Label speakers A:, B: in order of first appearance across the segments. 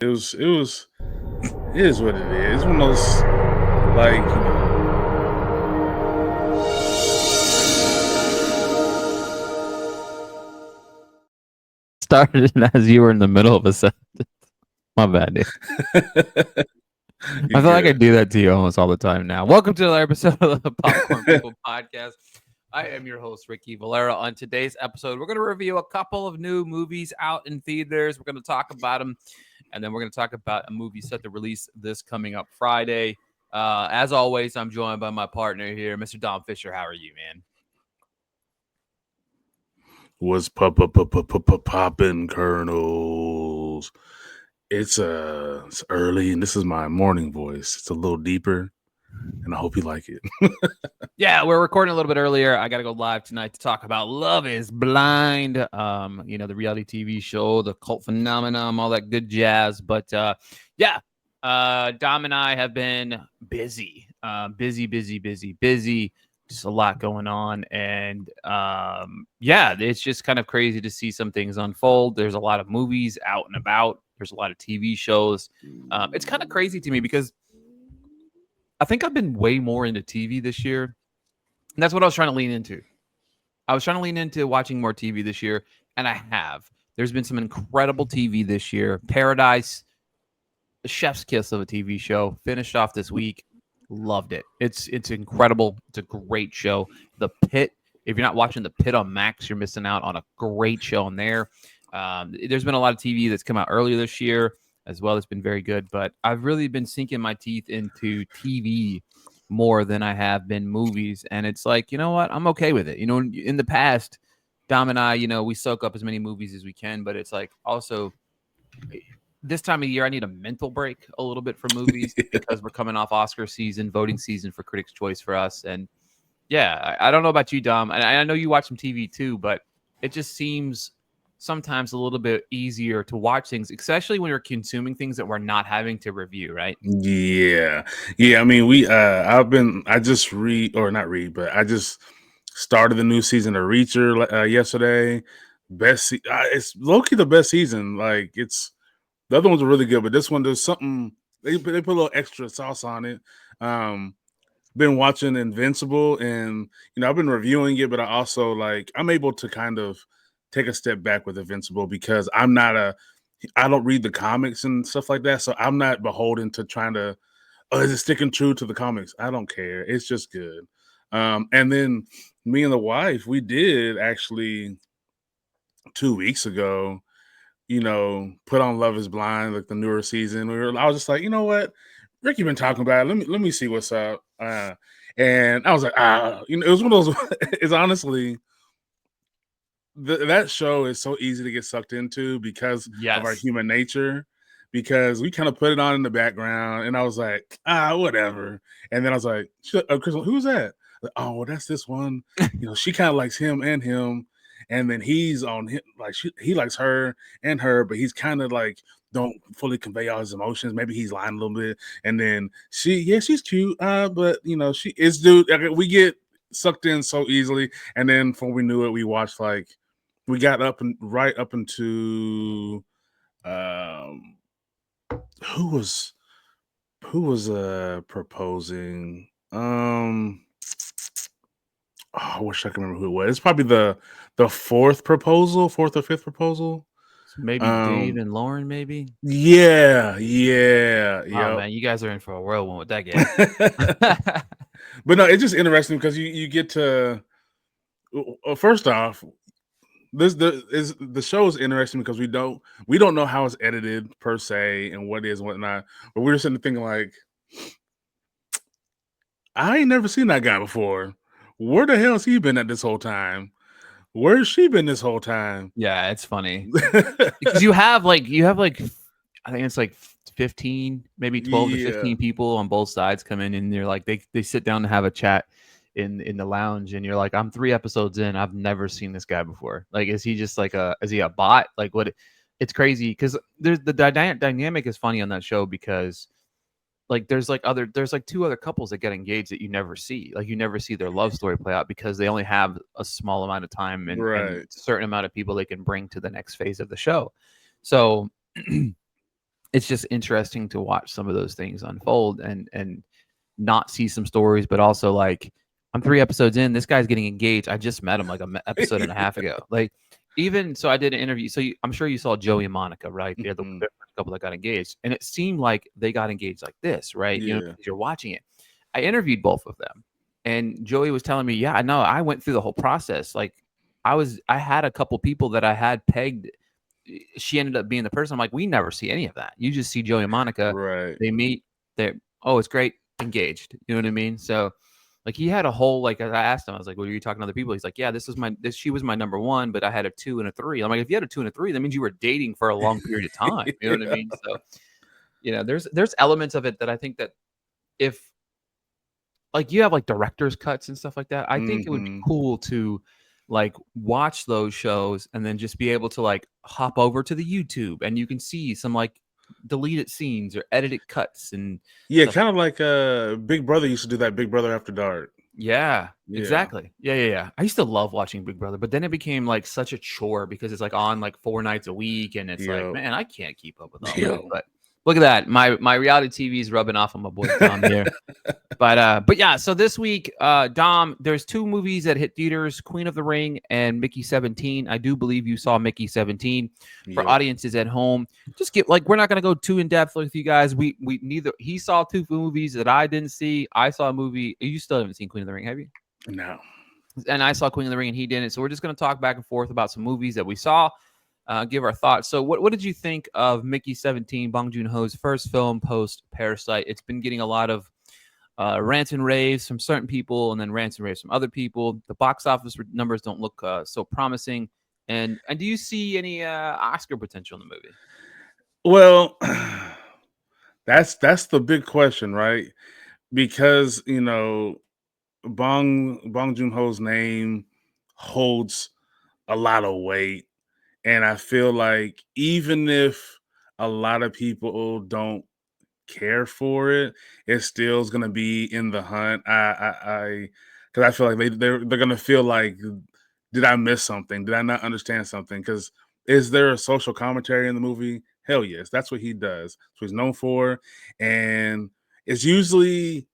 A: it is what it is. It's one of those like
B: Started as you were in the middle of a sentence. My bad, dude. I
A: you
B: feel like I
A: good.
B: do that to you almost all the time now. Welcome to another episode of the Popcorn People Podcast. I am your host, Ricky Valera. On today's episode, we're going to review a couple of new movies out in theaters. We're going to talk about them, and then we're going to talk about a movie set to release this coming up Friday. As always, I'm joined by my partner here, Mr. Dom Fisher. How are you, man?
A: Was popping kernels. It's early and this is my morning voice. It's a little deeper and I hope you like it.
B: Yeah, we're recording a little bit earlier. I got to go live tonight to talk about Love is Blind. The reality TV show, the cult phenomenon, all that good jazz. But Dom and I have been busy. Busy. Just a lot going on. And it's just kind of crazy to see some things unfold. There's a lot of movies out and about. There's a lot of TV shows. It's kind of crazy to me because I think I've been way more into TV this year. And that's what I was trying to lean into. I was trying to lean into watching more TV this year, and I have. There's been some incredible TV this year. Paradise, the chef's kiss of a TV show, finished off this week. Loved it. It's incredible. It's a great show. The Pit. If you're not watching The Pit on Max, you're missing out on a great show on there. There's been a lot of TV that's come out earlier this year as well. It's been very good, but I've really been sinking my teeth into TV more than I have been movies. And it's like, you know what? I'm okay with it. You know, in the past, Dom and I, we soak up as many movies as we can, but it's like also this time of year, I need a mental break a little bit from movies because we're coming off Oscar season, voting season for Critics' Choice for us. And yeah, I don't know about you, Dom. And I know you watch some TV too, but it just seems sometimes a little bit easier to watch things, especially when you're consuming things that we're not having to review, right?
A: Yeah. I mean, I just read or not read, but I just started the new season of Reacher yesterday. It's low-key the best season. Like the other ones are really good, but this one there's something they put a little extra sauce on it. Been watching Invincible, and I've been reviewing it, but I'm able to kind of take a step back with Invincible because I don't read the comics and stuff like that, so I'm not beholden to trying to is it sticking true to the comics? I don't care. It's just good. And then me and the wife, we did actually 2 weeks ago, put on Love is Blind, like the newer season. I was just like, you know what? Ricky been talking about it. Let me see what's up. And I was like, it was one of those. It's honestly that show is so easy to get sucked into because of our
B: Yes.
A: human nature. Because we kind of put it on in the background, and I was like, whatever. And then I was like, Chris, who's that? Like, oh, well, that's this one. She kind of likes him and him, and then he's on him, like he likes her and her, but he's kind of like don't fully convey all his emotions. Maybe he's lying a little bit. And then she's cute, but she is dude. We get sucked in so easily, and then before we knew it, we got right up into who was proposing. I wish I could remember who it was. It's probably the fourth or fifth proposal.
B: Maybe Dave and Lauren, maybe.
A: Yeah,
B: Oh
A: yep.
B: man, you guys are in for a whirlwind with that game.
A: But no, it's just interesting because you get to. Well, first off, the show is interesting because we don't know how it's edited per se and what is and whatnot. But we're sitting there thinking like, I ain't never seen that guy before. Where the hell has he been at this whole time? Where's she been this whole time?
B: Yeah, it's funny because you have like I think it's like 15, maybe 12 to 15 people on both sides come in, and they're like they sit down to have a chat in the lounge, and you're like, I'm 3 episodes in, I've never seen this guy before. Like, is he just like is he a bot? Like, what? It's crazy because there's the dynamic is funny on that show because like there's like 2 other couples that get engaged that you never see. Like, you never see their love story play out because they only have a small amount of time and a certain amount of people they can bring to the next phase of the show. So it's just interesting to watch some of those things unfold and not see some stories, but also like I'm 3 episodes in, this guy's getting engaged. I just met him like an episode and a half ago. Like even so, I did an interview. So I'm sure you saw Joey and Monica, right? They're the
A: Mhm.
B: first couple that got engaged, and it seemed like they got engaged like this, right? You know,
A: Yeah.
B: because you're watching it. I interviewed both of them, and Joey was telling me, yeah, I know, I went through the whole process. Like I had a couple people that I had pegged. She ended up being the person. I'm like, we never see any of that. You just see Joey and Monica.
A: Right.
B: They meet. They're oh, it's great, engaged. You know what I mean? So like he had a whole like I asked him, I was like, well, are you talking to other people? He's like, yeah, this she was my number one, but I had a 2 and a 3. I'm like, if you had a 2 and a 3, that means you were dating for a long period of time. You know what I
A: Yeah.
B: mean? So there's elements of it that I think that if like you have like director's cuts and stuff like that, I think it would be
A: Mhm.
B: cool to like watch those shows and then just be able to like hop over to the YouTube and you can see some like deleted scenes or edited cuts and
A: Yeah,
B: stuff.
A: kind of like Big Brother used to do that. Big Brother After Dark.
B: Yeah,
A: Yeah.
B: exactly. Yeah. I used to love watching Big Brother, but then it became like such a chore because it's like on like 4 nights a week, and it's like,
A: Yo.
B: man, I can't keep up with all that.
A: Yo.
B: But look at that, my reality TV is rubbing off on my boy Dom here. But yeah, so this week, Dom, there's two movies that hit theaters: Queen of the Ring and Mickey 17. I do believe you saw Mickey 17. For
A: Yep.
B: audiences at home, just get like we're not gonna go too in depth with you guys. We neither he saw two movies that I didn't see. I saw a movie. You still haven't seen Queen of the Ring, have you?
A: No.
B: And I saw Queen of the Ring and he didn't. So we're just gonna talk back and forth about some movies that we saw. Give our thoughts. So, what did you think of Mickey 17, Bong Joon Ho's first film post Parasite? It's been getting a lot of rants and raves from certain people, and then rants and raves from other people. The box office numbers don't look so promising. And do you see any Oscar potential in the movie?
A: Well, that's the big question, right? Because Bong Joon Ho's name holds a lot of weight, and I feel like even if a lot of people don't care for it, it still is gonna be in the hunt. Because I feel like they're gonna feel like, did I miss something? Did I not understand something? Because is there a social commentary in the movie? Hell yes, that's what he does. That's what he's known for, and it's usually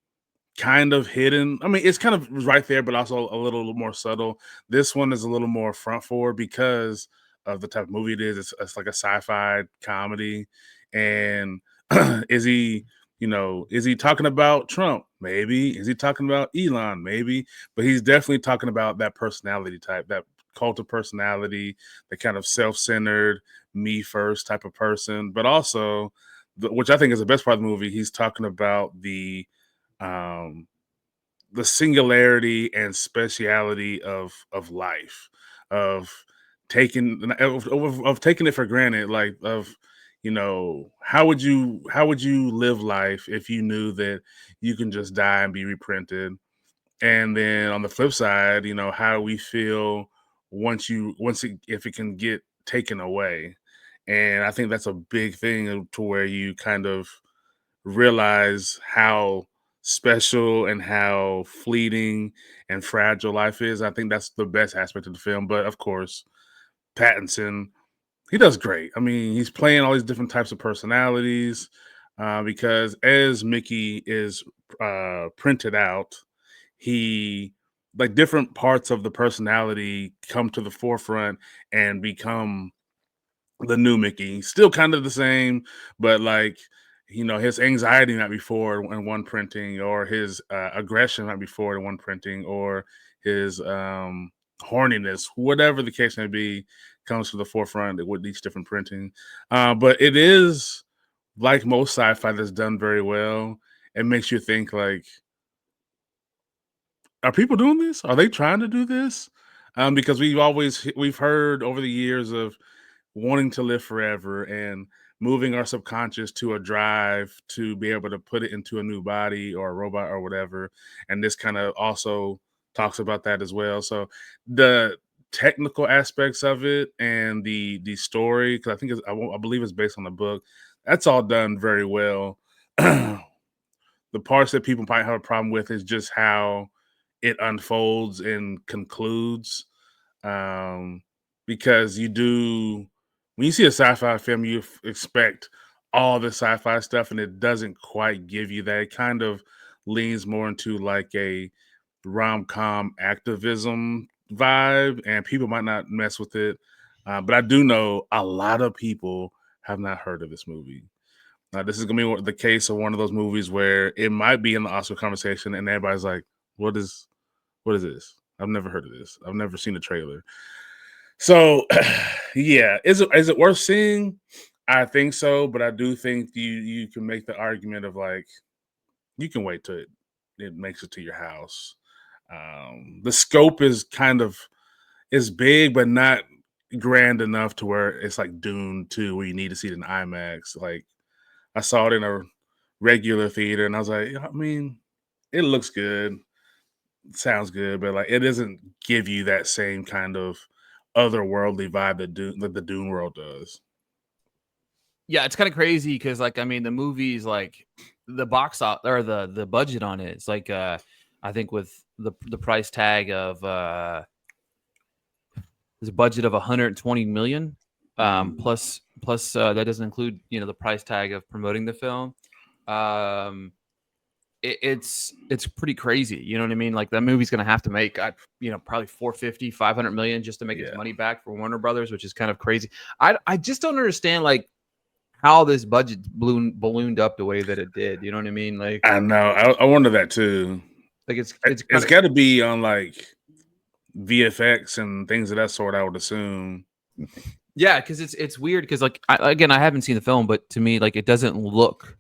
A: kind of hidden. I mean, it's kind of right there, but also a little more subtle. This one is a little more front forward because of the type of movie it is. It's like a sci-fi comedy, and is he talking about Trump? Maybe. Is he talking about Elon? Maybe. But he's definitely talking about that personality type, that cult of personality, the kind of self-centered, me first type of person. But also, which I think is the best part of the movie, he's talking about um, the singularity and speciality of life, of of taking it for granted, like of how would you live life if you knew that you can just die and be reprinted. And then on the flip side, how we feel if it can get taken away. And I think that's a big thing to where you kind of realize how special and how fleeting and fragile life is. I think that's the best aspect of the film. But of course, Pattinson, he does great. I mean, he's playing all these different types of personalities because as Mickey is printed out, he like different parts of the personality come to the forefront and become the new Mickey. Still kind of the same, but like his anxiety might be forward in one printing, or his aggression might be forward in one printing, or his horniness, whatever the case may be, comes to the forefront with each different printing. But it is like most sci-fi that's done very well. It makes you think like, are people doing this? Are they trying to do this? Because we've heard over the years of wanting to live forever and moving our subconscious to a drive to be able to put it into a new body or a robot or whatever. And this kind of also talks about that as well. So the technical aspects of it and the story, because I believe it's based on the book, that's all done very well. The parts that people might have a problem with is just how it unfolds and concludes, um, because when you see a sci-fi film, you expect all the sci-fi stuff, and it doesn't quite give you that. It kind of leans more into like a rom-com activism vibe, and people might not mess with it. But I do know a lot of people have not heard of this movie. Now, this is gonna be the case of one of those movies where it might be in the Oscar conversation, and everybody's like, what is this? I've never heard of this. I've never seen a trailer." So, yeah, is it worth seeing? I think so, but I do think you can make the argument of like you can wait till it makes it to your house. The scope is kind of is big, but not grand enough to where it's like Dune 2, where you need to see it in IMAX. Like I saw it in a regular theater, and I was like, I mean, it looks good, sounds good, but like it doesn't give you that same kind of otherworldly vibe that the Dune world does.
B: Yeah, it's kind of crazy because, like, I mean, the movie's like the box or the budget on it. It's like, I think with the price tag of there's a budget of 120 million,
A: Mm,
B: plus that doesn't include the price tag of promoting the film. Um, it's pretty crazy. You know what I mean? Like that movie's gonna have to make probably 450, 500 million just to make its
A: yeah,
B: money back for Warner Brothers, which is kind of crazy. I just don't understand like how this budget ballooned up the way that it did. You know what I mean?
A: I know. I wonder that too.
B: Like it's kind
A: It's
B: of
A: got to be on like VFX and things of that sort, I would assume.
B: yeah, because it's weird because like again, I haven't seen the film, but to me, like it doesn't look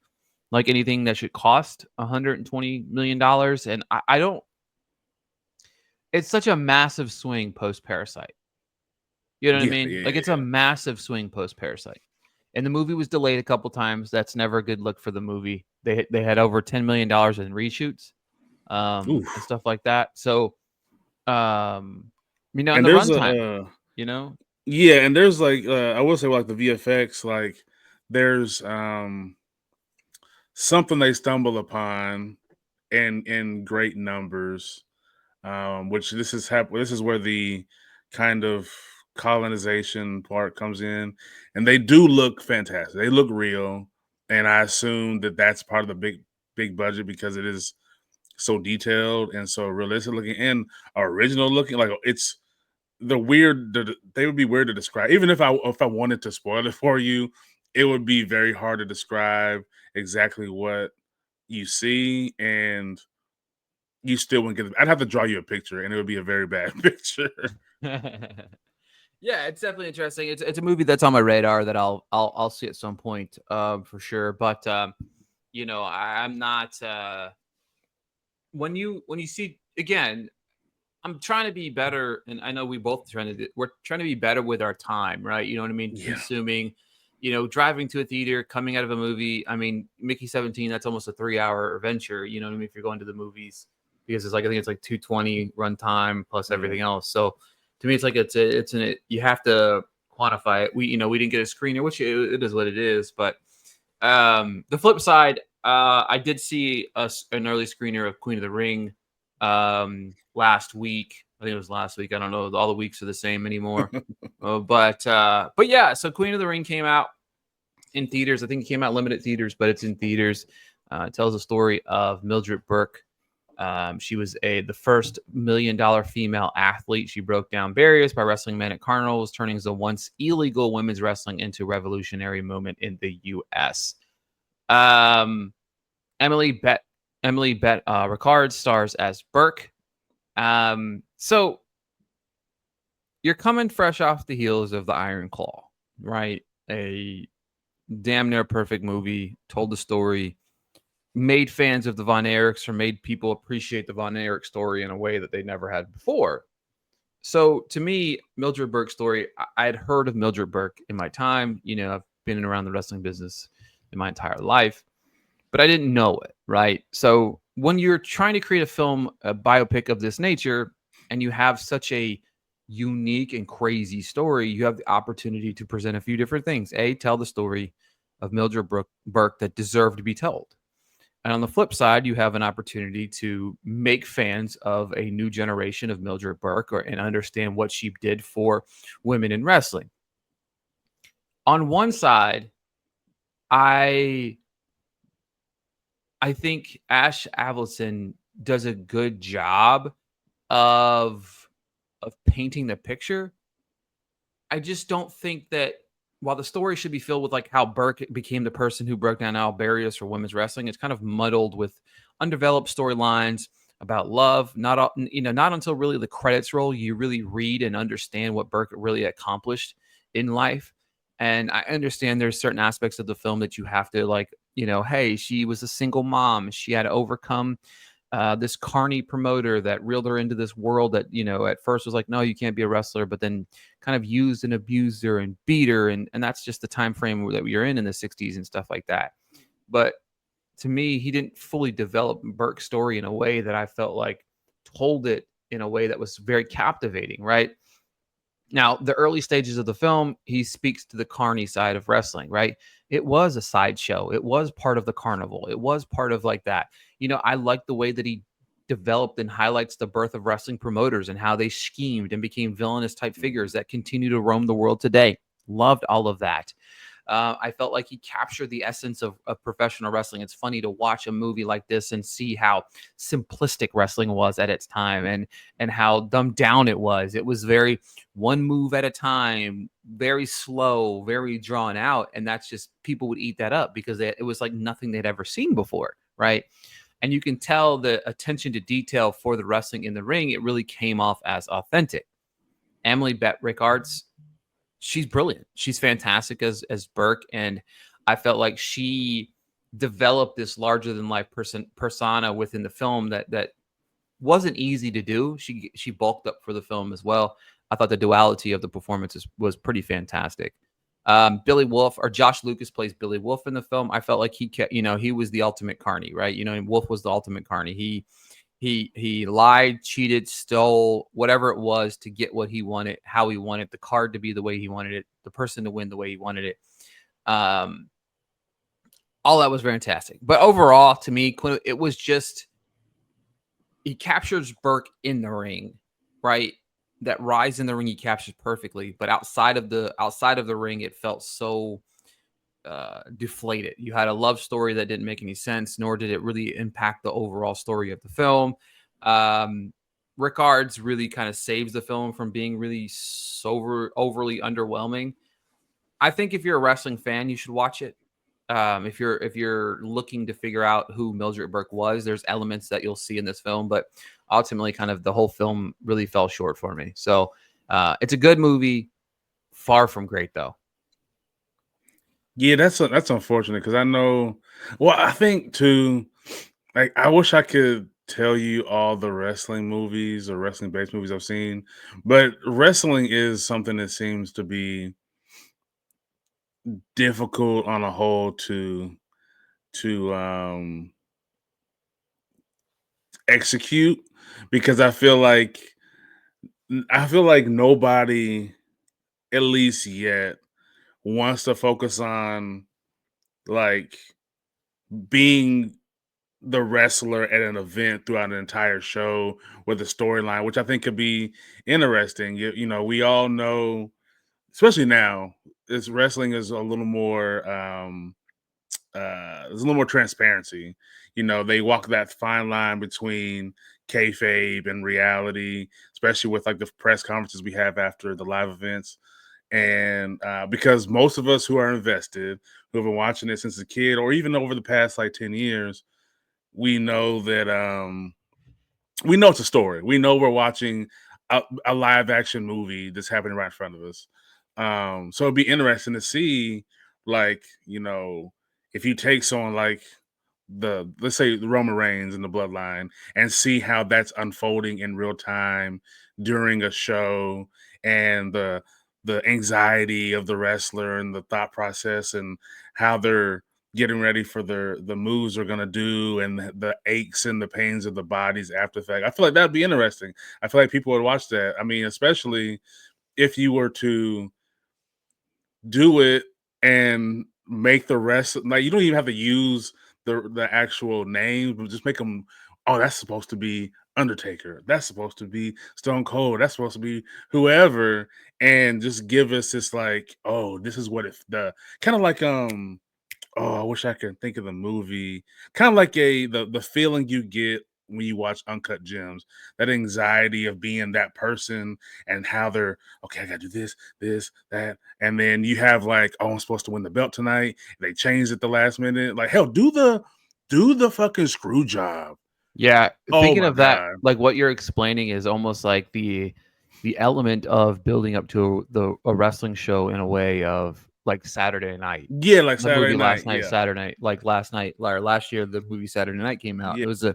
B: like anything that should cost $120 million, and I don't. It's such a massive swing post Parasite. You know what I
A: Yeah,
B: mean?
A: yeah,
B: Like it's a
A: yeah.
B: massive swing post Parasite, and the movie was delayed a couple times. That's never a good look for the movie. They had over $10 million in reshoots, and
A: Oof.
B: stuff like that. So, and
A: And
B: the
A: there's
B: runtime,
A: a
B: you know,
A: yeah, and there's like I will say like the VFX, like there's something they stumble upon in great numbers, which this is where the kind of colonization part comes in, and they do look fantastic. They look real, and I assume that that's part of the big budget because it is so detailed and so realistic looking and original looking. Like it's they would be weird to describe. Even if I wanted to spoil it for you, it would be very hard to describe exactly what you see, and you still wouldn't get it. I'd have to draw you a picture, and it would be a very bad picture.
B: yeah, it's definitely interesting. It's a movie that's on my radar that I'll see at some point, for sure. But I'm not. When you see again, I'm trying to be better, and I know we're trying to be better with our time, right? You know what I mean?
A: Yeah.
B: Consuming, driving to a theater, coming out of a movie. I mean, Mickey 17, that's almost a 3 hour adventure. You know what I mean? If you're going to the movies, because it's like I think it's like 220 run time plus
A: Yeah.
B: everything else. So to me, it's like you have to quantify it. We didn't get a screener, which it is what it is. But the flip side, I did see an early screener of Queen of the Ring last week. I think it was last week. I don't know. All the weeks are the same anymore. But yeah, so Queen of the Ring came out in theaters. I think it came out limited theaters, but it's in theaters. It tells the story of Mildred Burke. She was the first $1 million female athlete. She broke down barriers by wrestling men at carnivals, turning the once illegal women's wrestling into a revolutionary moment in the U.S. Um, Emily Bet Ricard stars as Burke. So you're coming fresh off the heels of the Iron Claw, right? A damn near perfect movie, told the story, made fans of the Von Erichs, or made people appreciate the Von Erich story in a way that they never had before. So to me, Mildred Burke's story, I had heard of Mildred Burke in my time. I've been around the wrestling business in my entire life, but I didn't know it, right? So when you're trying to create a biopic of this nature, and you have such a unique and crazy story, you have the opportunity to present a few different things. Tell the story of Mildred Burke that deserved to be told. And on the flip side, you have an opportunity to make fans of a new generation of Mildred Burke and understand what she did for women in wrestling. On one side, I I think Ash Avildsen does a good job of painting the picture. I just don't think that while the story should be filled with like how Burke became the person who broke down all barriers for women's wrestling, it's kind of muddled with undeveloped storylines about love. Not until really the credits roll you really read and understand what Burke really accomplished in life. And I understand there's certain aspects of the film that you have to like, hey, she was a single mom. She had to overcome this carny promoter that reeled her into this world that at first was like, no, you can't be a wrestler, but then kind of used and abused her and beat her, and that's just the time frame that we are in the 60s and stuff like that. But to me, he didn't fully develop Burke's story in a way that I felt like told it in a way that was very captivating, right? Now, the early stages of the film, he speaks to the carny side of wrestling, right? It was a sideshow. It was part of the carnival. It was part of like that. I like the way that he developed and highlights the birth of wrestling promoters and how they schemed and became villainous type figures that continue to roam the world today. Loved all of that. I felt like he captured the essence of professional wrestling. It's funny to watch a movie like this and see how simplistic wrestling was at its time and how dumbed down it was. It was very one move at a time, very slow, very drawn out, and that's just people would eat that up because it was like nothing they'd ever seen before, right? And you can tell the attention to detail for the wrestling in the ring. It really came off as authentic. Emily Bett Rickards, she's brilliant. She's fantastic as Burke, and I felt like she developed this larger than life persona within the film that wasn't easy to do. She bulked up for the film as well. I thought the duality of the performances was pretty fantastic. Billy Wolf or Josh Lucas plays Billy Wolf in the film. I felt like he was the ultimate carny, right? And Wolf was the ultimate carny. He lied, cheated, stole whatever it was to get what he wanted, how he wanted the card to be the way he wanted it, the person to win the way he wanted it. Um, all that was fantastic. But overall, to me, it was just he captures Burke in the ring, right? That rise in the ring he captures perfectly. But outside of the ring, it felt so deflated. You had a love story that didn't make any sense, nor did it really impact the overall story of the film. Um, Rickards really kind of saves the film from being really overly underwhelming. I think if you're a wrestling fan, you should watch it. If you're looking to figure out who Mildred Burke was, there's elements that you'll see in this film, but ultimately, kind of the whole film really fell short for me. So it's a good movie, far from great though.
A: Yeah, that's unfortunate because I know. Well, I think too. Like, I wish I could tell you all the wrestling movies or wrestling based movies I've seen, but wrestling is something that seems to be difficult on a whole to execute because I feel like nobody, at least yet, wants to focus on like being the wrestler at an event throughout an entire show with a storyline, which I think could be interesting. We all know, especially now, this wrestling is a little more there's a little more transparency. They walk that fine line between kayfabe and reality, especially with like the press conferences we have after the live events. And because most of us who are invested, who have been watching it since a kid, or even over the past like 10 years, we know that we know it's a story. We know we're watching a live action movie that's happening right in front of us. So it'd be interesting to see, like, if you take someone like let's say the Roman Reigns in the Bloodline and see how that's unfolding in real time during a show, and the anxiety of the wrestler and the thought process and how they're getting ready for the moves they're gonna do, and the aches and the pains of the bodies after the fact. I feel like that'd be interesting. I feel like people would watch that. I mean, especially if you were to do it and make the rest, like, you don't even have to use the actual names, but just make them. Oh, that's supposed to be Undertaker. That's supposed to be Stone Cold. That's supposed to be whoever, and just give us this like, oh, this is what the kind of like I wish I could think of the movie. Kind of like the feeling you get when you watch Uncut Gems, that anxiety of being that person and how they're okay. I gotta do this, that, and then you have like, oh, I'm supposed to win the belt tonight. They changed it the last minute. Like, hell, do the fucking screw job.
B: Yeah,
A: Oh
B: thinking
A: my
B: of that,
A: god.
B: like what you're explaining is almost like the element of building up to a wrestling show in a way of like Saturday Night.
A: Yeah, like
B: The
A: Saturday
B: movie
A: night.
B: last night,
A: Yeah,
B: Saturday Night, like last night or last year, the movie Saturday Night came out.
A: yeah,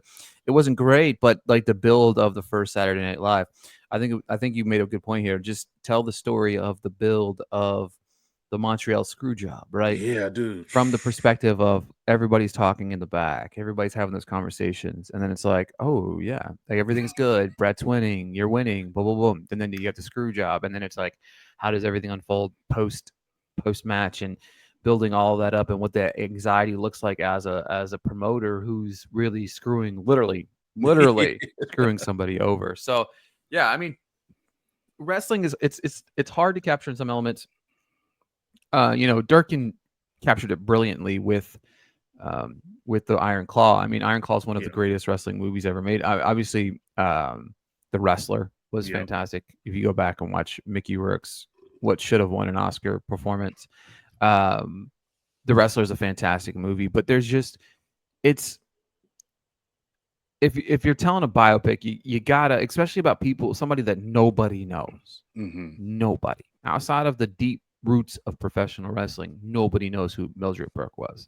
B: It wasn't great, but like the build of the first Saturday Night Live, I think you made a good point here. Just tell the story of the build of the Montreal screw job, right?
A: yeah, dude.
B: From the perspective of everybody's talking in the back, everybody's having those conversations, and then it's like, oh yeah, like everything's good. Brett's winning, you're winning, blah blah blah. And then you get the screw job, and then it's like, how does everything unfold post match and building all that up, and what that anxiety looks like as a promoter who's really screwing, literally screwing somebody over. So yeah, I mean, wrestling is it's hard to capture in some elements. Durkin captured it brilliantly with the Iron Claw. I mean, Iron Claw is one of the
A: Yeah,
B: greatest wrestling movies ever made. Obviously, The Wrestler was
A: yep.
B: fantastic. If you go back and watch Mickey Rourke's what should have won an Oscar performance, um, The Wrestler is a fantastic movie. But there's just it's if you're telling a biopic, you gotta, especially about people, somebody that nobody knows,
A: Hmm.
B: nobody outside of the deep roots of professional wrestling, nobody knows who Mildred Burke was.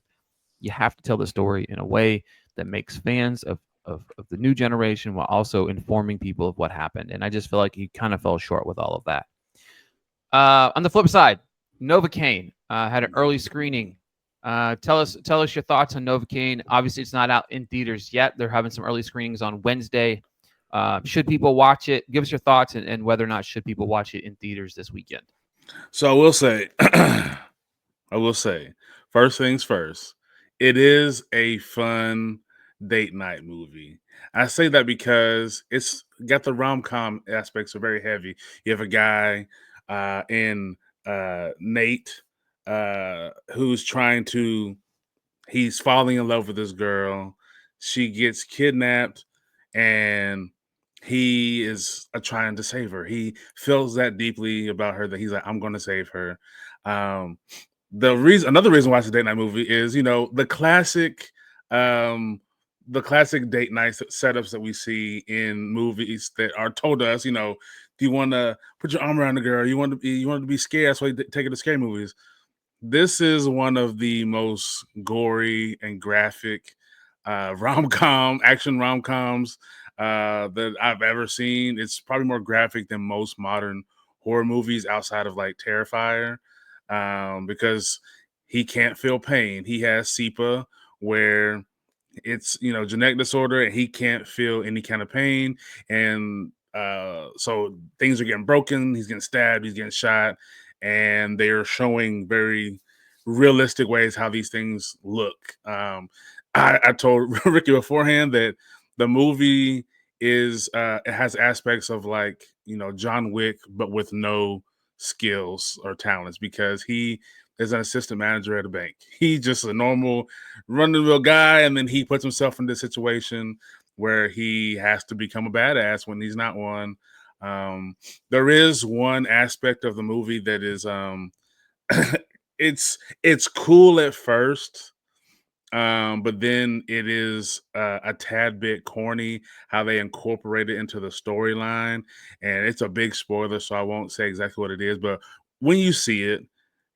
B: You have to tell the story in a way that makes fans of the new generation while also informing people of what happened. And I just feel like he kind of fell short with all of that. On the flip side, Novocaine had an early screening. Tell us your thoughts on Novocaine. Obviously, it's not out in theaters yet. They're having some early screenings on Wednesday. Should people watch it? Give us your thoughts and whether or not should people watch it in theaters this weekend.
A: So I will say, I will say, first things first, it is a fun date night movie. I say that because it's got the rom com aspects are very heavy. You have a guy in Nate who's trying to he's falling in love with this girl. She gets kidnapped, and he is trying to save her. He feels that deeply about her that he's like, I'm going to save her. Um, another reason why it's a date night movie is um, the classic date night setups that we see in movies that are told to us. Do you want to put your arm around the girl? You want to be scared? That's why you take her to scary movies. This is one of the most gory and graphic action rom coms that I've ever seen. It's probably more graphic than most modern horror movies outside of like Terrifier, because he can't feel pain. He has SEPA, where it's genetic disorder, and he can't feel any kind of pain, and so things are getting broken. He's getting stabbed, he's getting shot, and they're showing very realistic ways how these things look. I told Ricky beforehand that the movie it has aspects of like John Wick, but with no skills or talents, because he is an assistant manager at a bank. He's just a normal run-of-the-mill guy, and then he puts himself in this situation where he has to become a badass when he's not one. Um, there is one aspect of the movie that is it's cool at first, but then it is a tad bit corny how they incorporate it into the storyline, and it's a big spoiler, so I won't say exactly what it is. But when you see it,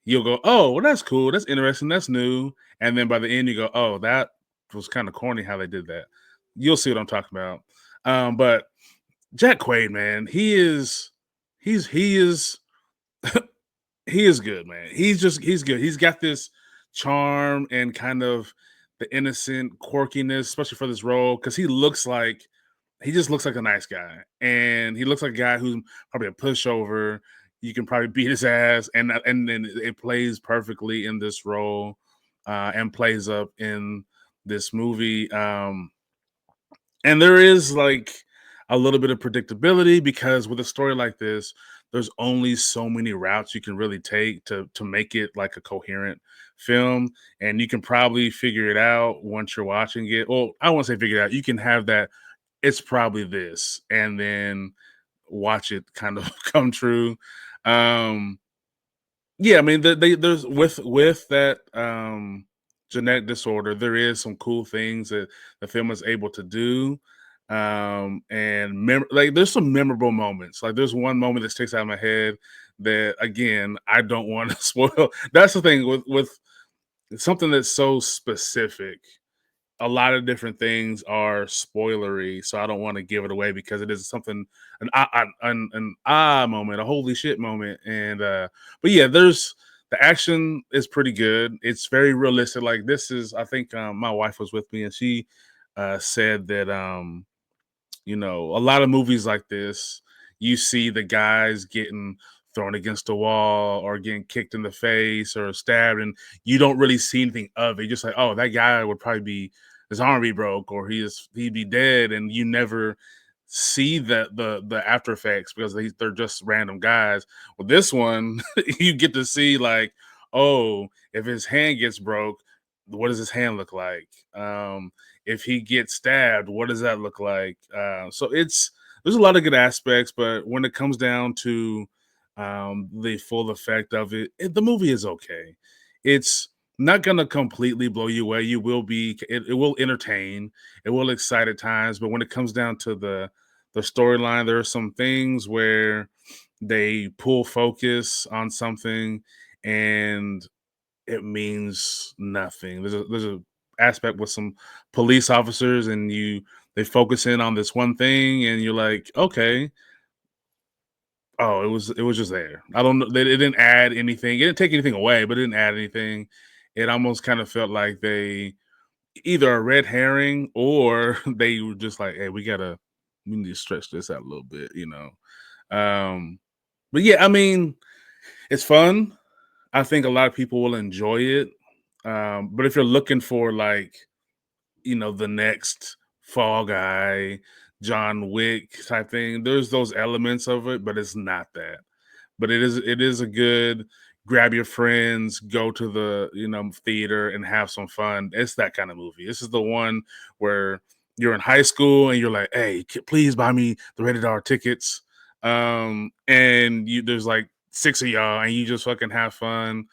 A: you'll go, "Oh, well, that's cool. That's interesting. That's new." And then by the end, you go, "Oh, that was kind of corny how they did that." You'll see what I'm talking about. But Jack Quaid, man, he is he is good, man. He's good. He's got this charm and kind of the innocent quirkiness, especially for this role, because he just looks like a nice guy, and he looks like a guy who's probably a pushover. You can probably beat his ass, and then it plays perfectly in this role, and plays up in this movie. And there is like a little bit of predictability, because with a story like this, there's only so many routes you can really take to make it like a coherent film, and you can probably figure it out once you're watching it. Well, I won't say figure it out. You can have that. It's probably this, and then watch it kind of come true. Um, yeah, I mean, there's with that genetic disorder, there is some cool things that the film is able to do, and like there's some memorable moments. Like there's one moment that sticks out in my head that again I don't want to spoil. That's the thing with something that's so specific, a lot of different things are spoilery, so I don't want to give it away because it is something an moment, a holy shit moment, and but yeah, there's the action is pretty good. It's very realistic. Like this is, I think my wife was with me and she said that a lot of movies like this, you see the guys getting thrown against a wall or getting kicked in the face or stabbed, and you don't really see anything of it. You're just like, oh, that guy would probably be his arm be broke or he'd be dead, and you never see the after effects because they're just random guys. Well, this one you get to see like, oh, if his hand gets broke, what does his hand look like? If he gets stabbed, what does that look like? So there's a lot of good aspects, but when it comes down to the full effect of the movie is okay. It's not gonna completely blow you away. You will be it will entertain, it will excite at times, but when it comes down to the storyline, there are some things where they pull focus on something and it means nothing. There's a aspect with some police officers, and they focus in on this one thing, and you're like, okay, oh, it was just there. I don't know. They it didn't add anything. It didn't take anything away, but it didn't add anything. It almost kind of felt like they either a red herring or they were just like, hey, we need to stretch this out a little bit. But yeah, I mean, it's fun. I think a lot of people will enjoy it. But if you're looking for like, the next Fall Guy, John Wick type thing, there's those elements of it, but it's not that. But it is a good grab your friends, go to the theater and have some fun. It's that kind of movie. This is the one where you're in high school and you're like, hey, please buy me the rated R tickets. And there's like six of y'all and you just fucking have fun.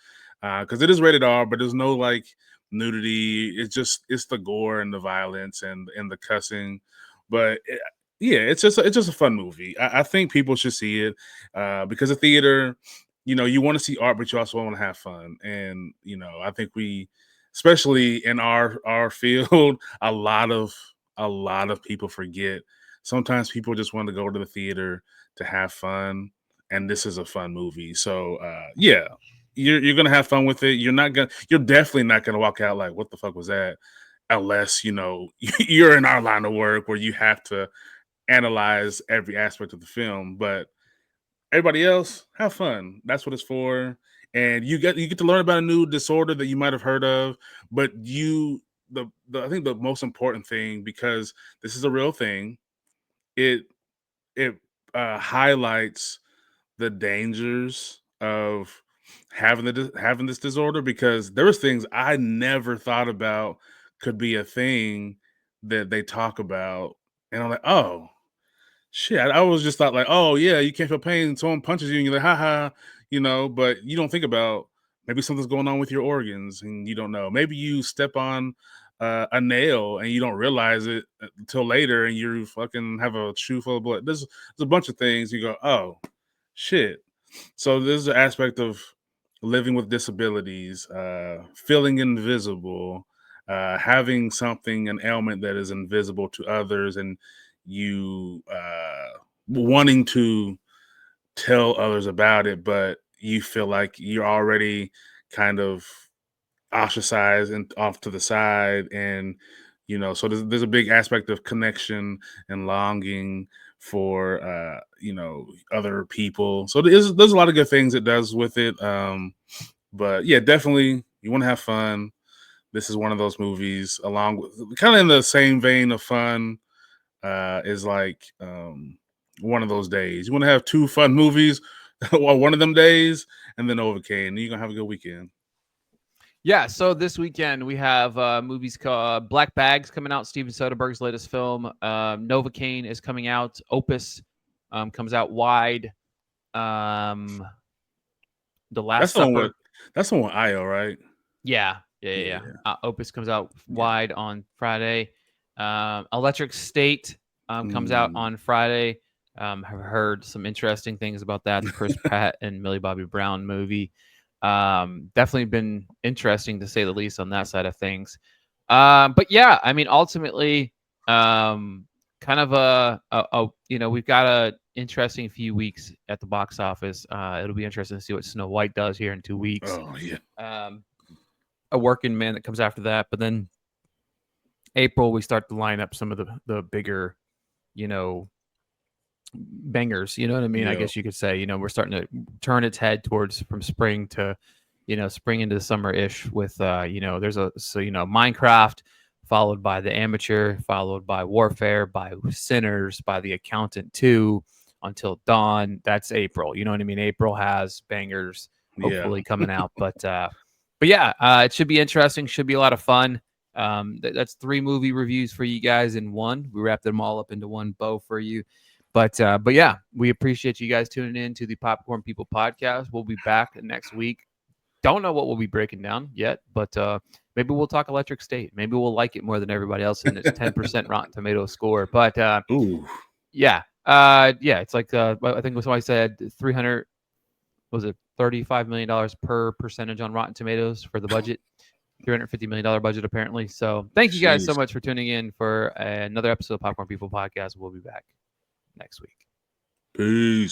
A: Because it is rated R, but there's no like nudity. It's the gore and the violence and the cussing. But yeah, it's just a fun movie. I think people should see it because the theater, you want to see art, but you also want to have fun. And I think especially in our field, a lot of people forget. Sometimes people just want to go to the theater to have fun, and this is a fun movie. So yeah, you're gonna have fun with it. You're definitely not gonna walk out like, what the fuck was that? Unless you're in our line of work where you have to analyze every aspect of the film. But everybody else, have fun. That's what it's for. And you get to learn about a new disorder that you might have heard of, but I think the most important thing, because this is a real thing, it it highlights the dangers of having this disorder, because there was things I never thought about could be a thing that they talk about, and I'm like, oh shit. I was just thought like, oh yeah, you can't feel pain. Someone punches you and you're like, haha, but you don't think about maybe something's going on with your organs and you don't know. Maybe you step on a nail and you don't realize it until later and you fucking have a shoe full of blood. There's a bunch of things you go, oh shit. So there's an aspect of living with disabilities, feeling invisible, having an ailment that is invisible to others, and you wanting to tell others about it, but you feel like you're already kind of ostracized and off to the side. And so there's a big aspect of connection and longing for other people. So there's a lot of good things it does with it. But yeah, definitely you want to have fun. This is one of those movies, along with kind of in the same vein of fun, is like one of those days. You want to have two fun movies, or one of them days, and then Novocaine, and you're gonna have a good weekend.
B: Yeah, so this weekend we have movies called Black Bags coming out, Steven Soderbergh's latest film. Novocaine is coming out. Opus comes out wide. Um, the
A: That's
B: Last
A: the one with
B: Supper.
A: IO, right?
B: Yeah.
A: Yeah.
B: Opus comes out
A: Yeah.
B: wide on Friday. Electric State comes out
A: Mm.
B: on Friday. Have heard some interesting things about that. The Chris Pratt and Millie Bobby Brown movie. Definitely been interesting to say the least on that side of things. But yeah, I mean, ultimately, kind of we've got a interesting few weeks at the box office. It'll be interesting to see what Snow White does here in 2 weeks.
A: Oh yeah.
B: Um, a Working Man that comes after that, but then April we start to line up some of the bigger, you know, bangers. You know what I mean? I
A: Yeah.
B: guess you could say. We're starting to turn its head towards from spring to, spring into summer ish. With there's Minecraft, followed by The Amateur, followed by Warfare, by Sinners, by The Accountant 2, Until Dawn. That's April. You know what I mean? April has bangers
A: Yeah.
B: hopefully coming out, but yeah, it should be interesting. Should be a lot of fun. That's 3 movie reviews for you guys in one. We wrapped them all up into one bow for you. But yeah, we appreciate you guys tuning in to the Popcorn People podcast. We'll be back next week. Don't know what we'll be breaking down yet, but maybe we'll talk Electric State. Maybe we'll like it more than everybody else in its 10% Rotten Tomato score. But
A: Ooh.
B: yeah, it's like I think somebody said 300 was it $35 million per percentage on Rotten Tomatoes for the budget. $350 million budget apparently. So thank you guys so
A: Jeez.
B: much for tuning in for another episode of Popcorn People podcast. We'll be back next week.
A: Peace.